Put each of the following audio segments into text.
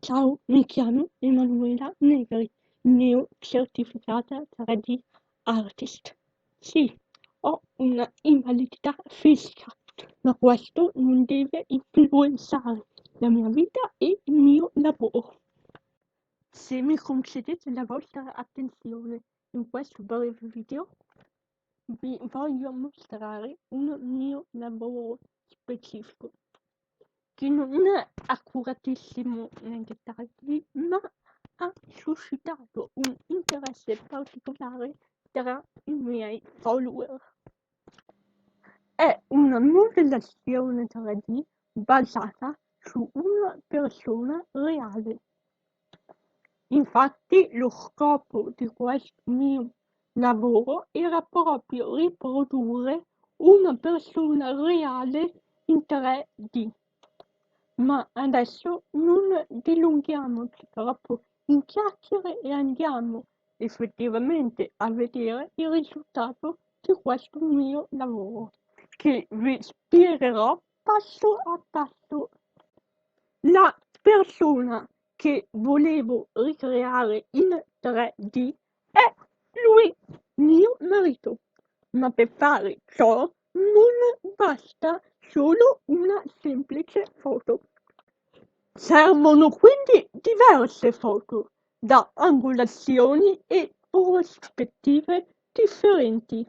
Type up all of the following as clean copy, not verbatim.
Ciao, mi chiamo Emanuela Negri, neo-certificata 3D artist. Sì, ho una invalidità fisica, ma questo non deve influenzare la mia vita e il mio lavoro. Se mi concedete la vostra attenzione in questo breve video, vi voglio mostrare un mio lavoro specifico, che non è accuratissimo nei dettagli, ma ha suscitato un interesse particolare tra i miei follower. È una modellazione 3D basata su una persona reale. Infatti lo scopo di questo mio lavoro era proprio riprodurre una persona reale in 3D. Ma adesso non dilunghiamoci troppo in chiacchiere e andiamo effettivamente a vedere il risultato di questo mio lavoro, che vi spiegherò passo a passo. La persona che volevo ricreare in 3D è lui, mio marito, ma per fare ciò non basta solo una semplice foto. Servono quindi diverse foto da angolazioni e prospettive differenti.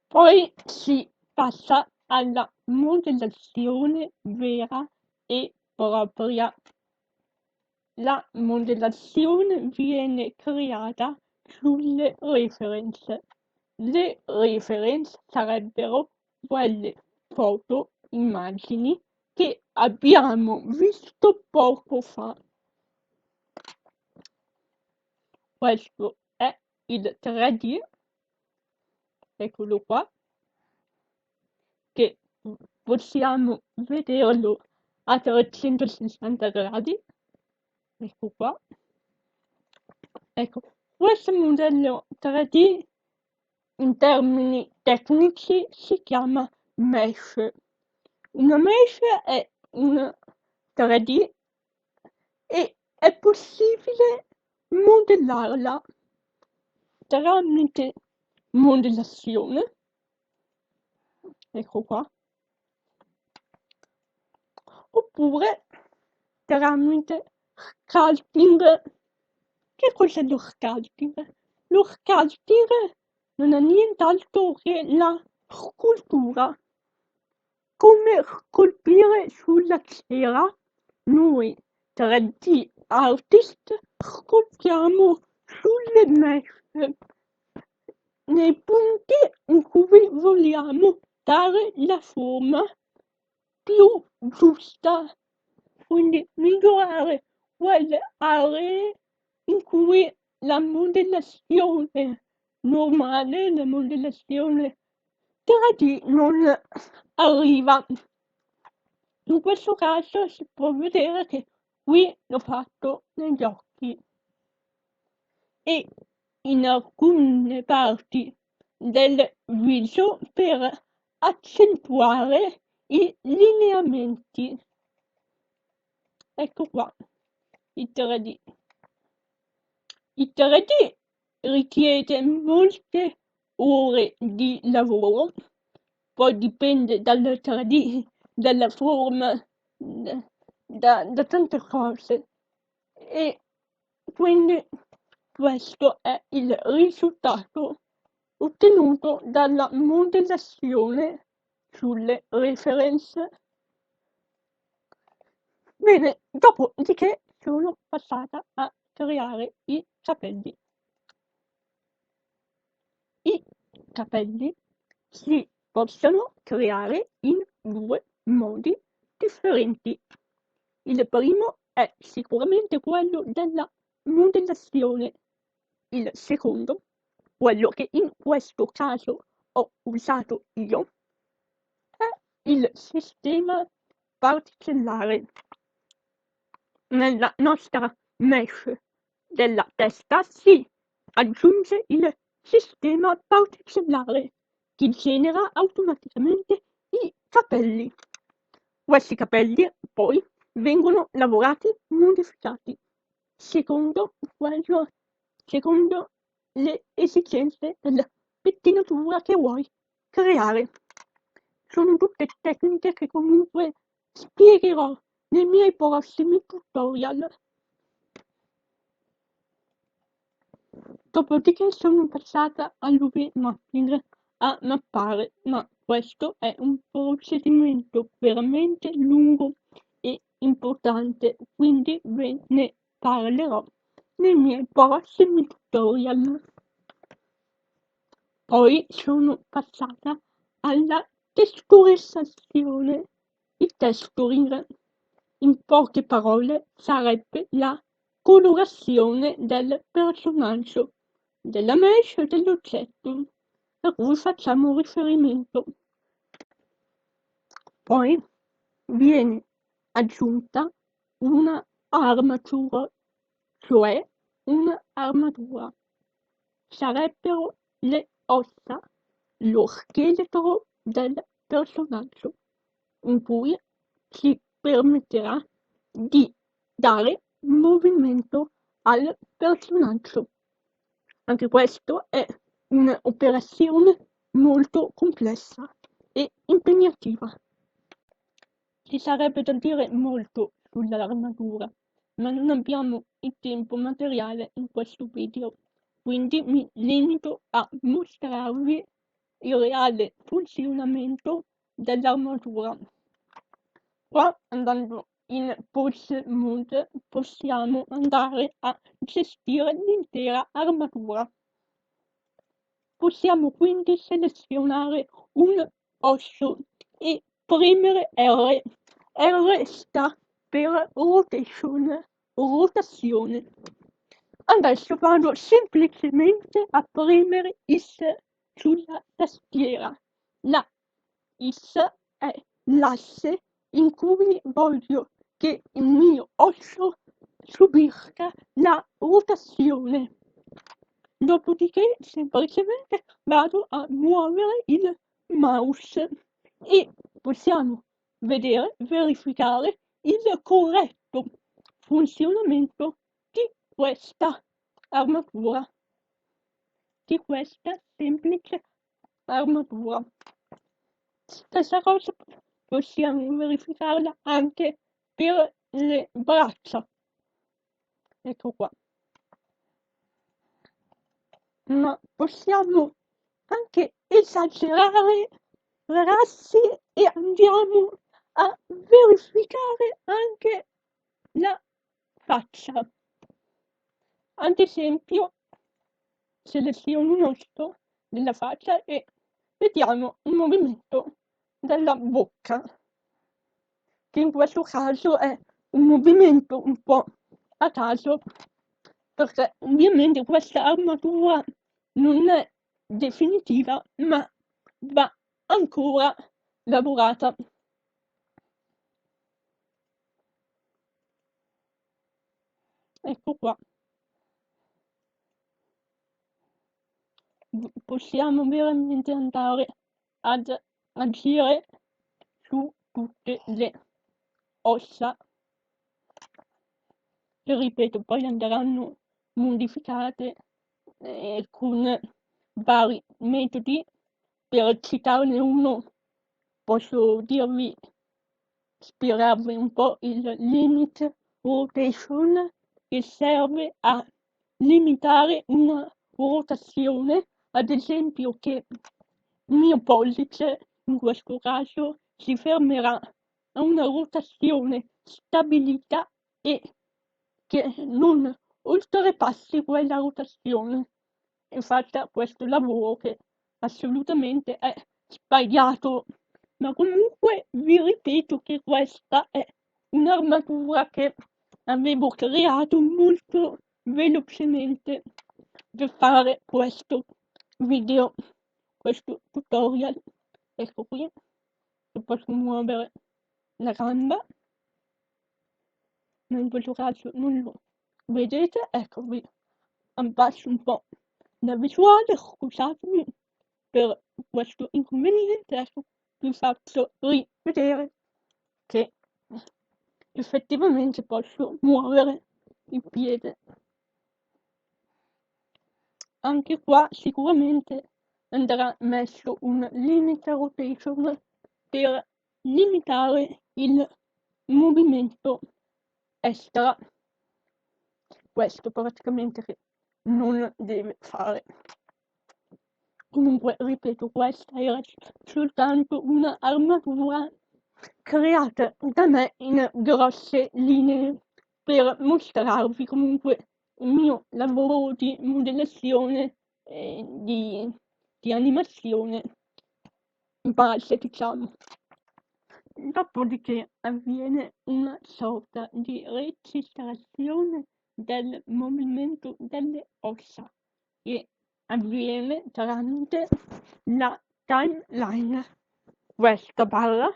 Poi si passa alla modellazione vera e propria. La modellazione viene creata sulle reference. Le reference sarebbero quelle foto, immagini che abbiamo visto poco fa. Questo è il 3D, eccolo qua, che possiamo vederlo a 360 gradi. Ecco qua. Ecco, questo modello 3D in termini tecnici si chiama mesh. Una mesh è un 3D e è possibile modellarla tramite modellazione, ecco qua, oppure tramite sculpting. Che cos'è lo sculpting? Lo sculpting non è nient'altro che la scultura. Come scolpire sulla cera, noi 3D artist scolpiamo sulle mesh, nei punti in cui vogliamo dare la forma più giusta, quindi migliorare quelle aree in cui la modellazione normale, la modellazione 3D non arriva. In questo caso si può vedere che qui l'ho fatto negli occhi e in alcune parti del viso per accentuare i lineamenti. Ecco qua il 3D. Il 3D richiede molte ore di lavoro, poi dipende dal 3D, dalla forma, da tante cose, e quindi questo è il risultato ottenuto dalla modellazione sulle reference. Bene, dopodiché sono passata a creare i capelli. I capelli si possono creare in due modi differenti. Il primo è sicuramente quello della modellazione. Il secondo, quello che in questo caso ho usato io, è il sistema particellare. Nella nostra mesh della testa si aggiunge il sistema particellare che genera automaticamente i capelli. Questi capelli poi vengono lavorati, modificati secondo le esigenze della pettinatura che vuoi creare. Sono tutte tecniche che comunque spiegherò nei miei prossimi tutorial. Dopodiché sono passata all'UV mapping a mappare, ma questo è un procedimento veramente lungo e importante, quindi ve ne parlerò nei miei prossimi tutorial. Poi sono passata alla testurizzazione. Il texturing, in poche parole, sarebbe la colorazione del personaggio, della mesh e dell'oggetto a cui facciamo riferimento. Poi viene aggiunta una armatura, cioè un'armatura. Sarebbero le ossa, lo scheletro del personaggio, in cui ci permetterà di dare movimento al personaggio. Anche questo è un'operazione molto complessa e impegnativa. Ci sarebbe da dire molto sull'armatura, ma non abbiamo il tempo materiale in questo video, quindi mi limito a mostrarvi il reale funzionamento dell'armatura. Qua, andando in Pulse Mode, possiamo andare a gestire l'intera armatura. Possiamo quindi selezionare un osso e premere R. R sta per rotazione. Adesso vado semplicemente a premere X sulla tastiera. La X è l'asse in cui voglio che il mio osso subisca la rotazione. Dopodiché semplicemente vado a muovere il mouse e possiamo verificare il corretto funzionamento di questa armatura, di questa semplice armatura. Stessa cosa possiamo verificarla anche per le braccia. Ecco qua. Ma possiamo anche esagerare, ragazzi, e andiamo a verificare anche la faccia. Ad esempio, seleziono un osso della faccia e vediamo un movimento della bocca, che in questo caso è un movimento un po' a caso, perché ovviamente questa armatura non è definitiva, ma va ancora lavorata. Ecco qua. Possiamo veramente andare ad agire su tutte le ossa, che ripeto poi andranno modificate con vari metodi. Per citarne uno posso spiegarvi un po' il limit rotation, che serve a limitare una rotazione, ad esempio che il mio pollice in questo caso si fermerà a una rotazione stabilita e che non oltrepassi quella rotazione e faccia questo lavoro che assolutamente è sbagliato. Ma comunque vi ripeto che questa è un'armatura che avevo creato molto velocemente per fare questo video, questo tutorial. Ecco qui, che posso muovere la gamba, ma in questo caso non lo vedete, ecco vi abbasso un po' la visuale, scusatemi per questo inconveniente, ecco vi faccio rivedere che effettivamente posso muovere il piede. Anche qua sicuramente andrà messo un limit rotation per limitare il movimento extra. Questo praticamente che non deve fare. Comunque, ripeto, questa era soltanto una armatura creata da me in grosse linee per mostrarvi comunque il mio lavoro di modellazione e di animazione base, diciamo. Dopodiché avviene una sorta di registrazione del movimento delle ossa che avviene tramite la timeline. Questa barra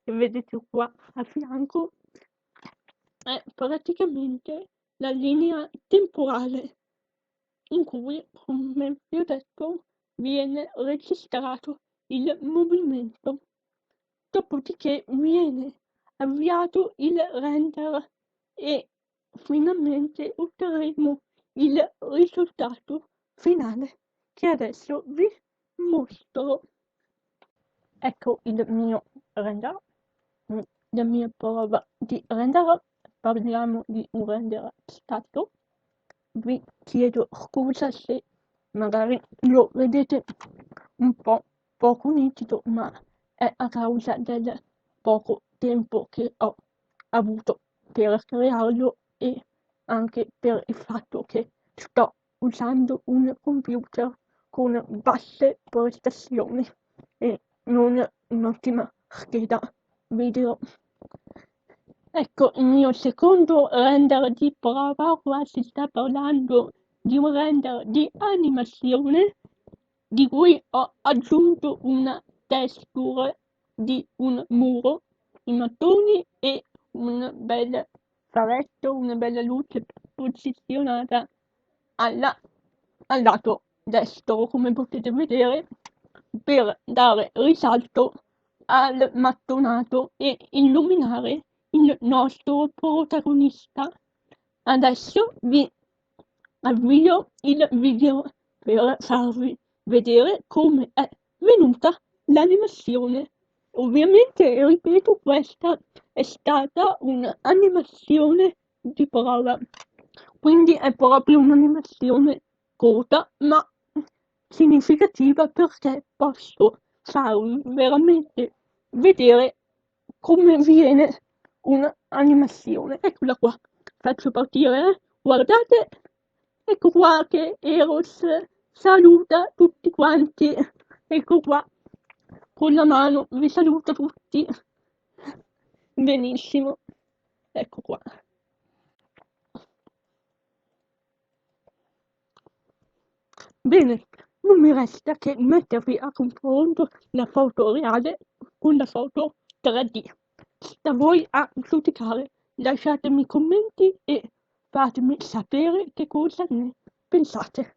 che vedete qua a fianco è praticamente la linea temporale in cui, come vi ho detto, viene registrato il movimento. Dopodiché viene avviato il render e finalmente otterremo il risultato finale che adesso vi mostro. Ecco il mio render, la mia prova di render. Parliamo di un render statico. Vi chiedo scusa se magari lo vedete un po' poco nitido, ma è a causa del poco tempo che ho avuto per crearlo e anche per il fatto che sto usando un computer con basse prestazioni e non un'ottima scheda video. Ecco il mio secondo render di prova. Qua si sta parlando di un render di animazione di cui ho aggiunto una texture di un muro in mattoni e un bel faretto, una bella luce posizionata al lato destro, come potete vedere, per dare risalto al mattonato e illuminare il nostro protagonista. Adesso vi avvio il video per farvi vedere come è venuta l'animazione. Ovviamente, ripeto, questa è stata un'animazione di prova, quindi è proprio un'animazione corta ma significativa perché posso farvi veramente vedere come viene un'animazione. Eccola qua, faccio partire, guardate, ecco qua che Eros saluta tutti quanti, ecco qua, con la mano vi saluta tutti, benissimo, ecco qua. Bene, non mi resta che mettervi a confronto la foto reale con la foto 3D. Sta a voi a giudicare, lasciatemi commenti e fatemi sapere che cosa ne pensate.